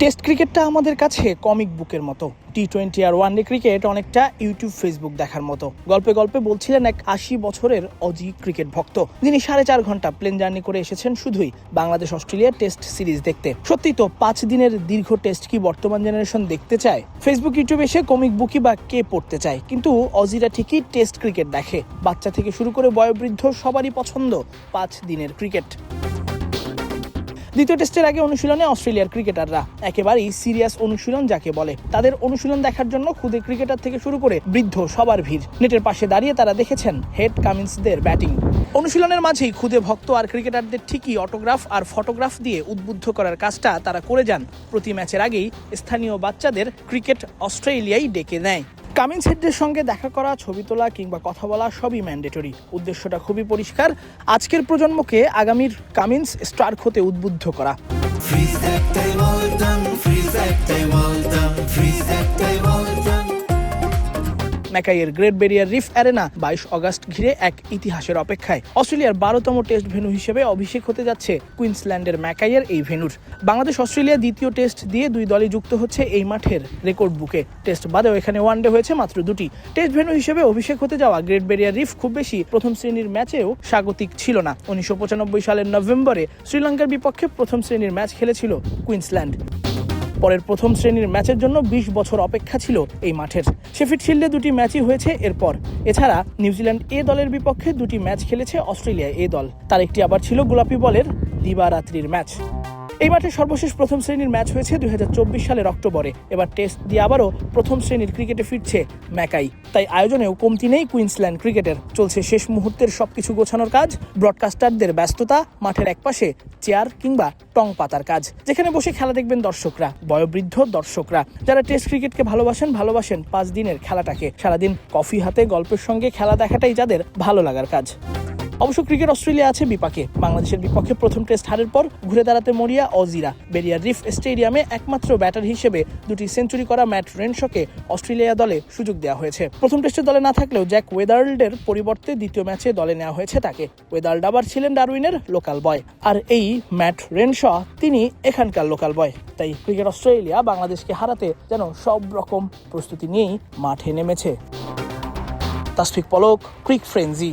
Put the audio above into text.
Test ক্রিকেটটা আমাদের কাছে কমিক বুকের মতো। টি-20 আর ওয়ানডে ক্রিকেট অনেকটা ইউটিউব ফেসবুক দেখার মতো। গল্পে গল্পে বলছিলেন এক ৮০ বছরের অজি ক্রিকেট ভক্ত, যিনি 4.5 ঘন্টা প্লেন জার্নি করে এসেছেন শুধুই বাংলাদেশ অস্ট্রেলিয়ার টেস্ট সিরিজ দেখতে। সত্যি তো 5 দিনের দীর্ঘ টেস্ট কি বর্তমান জেনারেশন দেখতে চায়? ফেসবুক ইউটিউব এসে কমিক বুকই বা কে পড়তে চায়? কিন্তু অজিরা ঠিকই টেস্ট ক্রিকেট দেখে। বাচ্চা থেকে শুরু করে বয়োবৃদ্ধ সবারই পছন্দ 5 দিনের ক্রিকেট। দ্বিতীয় টেস্টের আগে অনুশীলনে অস্ট্রেলিয়ার ক্রিকেটাররা একেবারেই সিরিয়াস অনুশীলন যাকে বলে। তাদের অনুশীলন দেখার জন্য খুদে ক্রিকেটার থেকে শুরু করে বৃদ্ধ সবার ভিড়। নেটের পাশে দাঁড়িয়ে তারা দেখেছেন হেড কামিন্সদের ব্যাটিং। অনুশীলনের মাঝেই খুদে ভক্ত আর ক্রিকেটারদের ঠিকই অটোগ্রাফ আর ফটোগ্রাফ দিয়ে উদ্বুদ্ধ করার কাজটা তারা করে যান। প্রতি ম্যাচের আগেই স্থানীয় বাচ্চাদের ক্রিকেট অস্ট্রেলিয়াই ডেকে নেয়। কামিন্স হেডদের সঙ্গে দেখা করা, ছবি তোলা কিংবা কথা বলা সবই ম্যান্ডেটরি। উদ্দেশ্যটা খুবই পরিষ্কার, আজকের প্রজন্মকে আগামীর কামিন্স স্টার্ক হতে উদ্বুদ্ধ করা। ম্যাকাইয়ের Great Barrier Reef Arena 22 August ঘিরে এক ইতিহাসের অপেক্ষায়। অস্ট্রেলিয়ার 12তম টেস্ট ভেন্যু হিসেবে অভিষেক হতে যাচ্ছে কুইন্সল্যান্ডের ম্যাকাইয়ের এই ভেন্যুর। বাংলাদেশ অস্ট্রেলিয়া দ্বিতীয় টেস্ট দিয়ে দুই দলই যুক্ত হচ্ছে এই মাঠের রেকর্ড বুকে। টেস্ট বাদেও এখানে ওয়ানডে হয়েছে মাত্র 2টি। টেস্ট ভেন্যু হিসেবে অভিষেক হতে যাওয়া গ্রেট ব্যারিয়ার রিফ খুব বেশি প্রথম শ্রেণীর ম্যাচেও স্বাগতিক ছিল না। 1995 সালের নভেম্বরে শ্রীলঙ্কার বিপক্ষে প্রথম শ্রেণীর ম্যাচ খেলেছিল কুইন্সল্যান্ড। পরের প্রথম শ্রেণীর ম্যাচের জন্য 20 বছর অপেক্ষা ছিল এই মাঠের। শেফিল্ড শিল্ডে 2টি ম্যাচই হয়েছে এরপর। এছাড়া নিউজিল্যান্ড এ দলের বিপক্ষে 2টি ম্যাচ খেলেছে অস্ট্রেলিয়া এ দল। তার একটি আবার ছিল গোলাপি বলের দিবারাত্রির ম্যাচ। এই মাঠে সর্বশেষ প্রথম শ্রেণীর ম্যাচ হয়েছে 2024 সালের অক্টোবরে। এবার টেস্ট দিয়ে আবারও প্রথম শ্রেণীর ক্রিকেটে ফিরছে ম্যাকাই। তাই আয়োজনেও কমতি নেই কুইন্সল্যান্ড ক্রিকেটের। চলছে শেষ মুহূর্তের সবকিছু গোছানোর কাজ, ব্রডকাস্টারদের ব্যস্ততা, মাঠের একপাশে চেয়ার কিংবা টং পাতার কাজ, যেখানে বসে খেলা দেখবেন দর্শকরা, বয়োবৃদ্ধ দর্শকরা। যারা টেস্ট ক্রিকেটকে ভালোবাসেন 5 দিনের খেলাটাকে। সারাদিন কফি হাতে গল্পের সঙ্গে খেলা দেখাটাই যাদের ভালো লাগার কাজ। অবশ্য ক্রিকেট অস্ট্রেলিয়া আছে বিপাকে। বাংলাদেশের বিপক্ষে প্রথম টেস্ট হারের পর ঘুরে দাঁড়াতে মরিয়া অজিরা। ব্যারিয়ার রিফ স্টেডিয়ামে একমাত্র ব্যাটার হিসেবে 2টি সেঞ্চুরি করা ম্যাট রেনশকে অস্ট্রেলিয়া দলে সুযোগ দেওয়া হয়েছে। প্রথম টেস্টে দলে না থাকলেও জ্যাক ওয়েদার্ল্ডের পরিবর্তে দ্বিতীয় ম্যাচে দলে নেওয়া হয়েছে তাকে। ওয়েদার্ল্ড আবার ছিলেন ডারউইনের লোকাল বয়, আর এই ম্যাট রেনশ তিনি এখানকার লোকাল বয়। তাই ক্রিকেট অস্ট্রেলিয়া বাংলাদেশকে হারাতে যেন সব রকম প্রস্তুতি নিয়েই মাঠে নেমেছে। তাসফিক পলক, ক্রিক ফ্রেঞ্জি।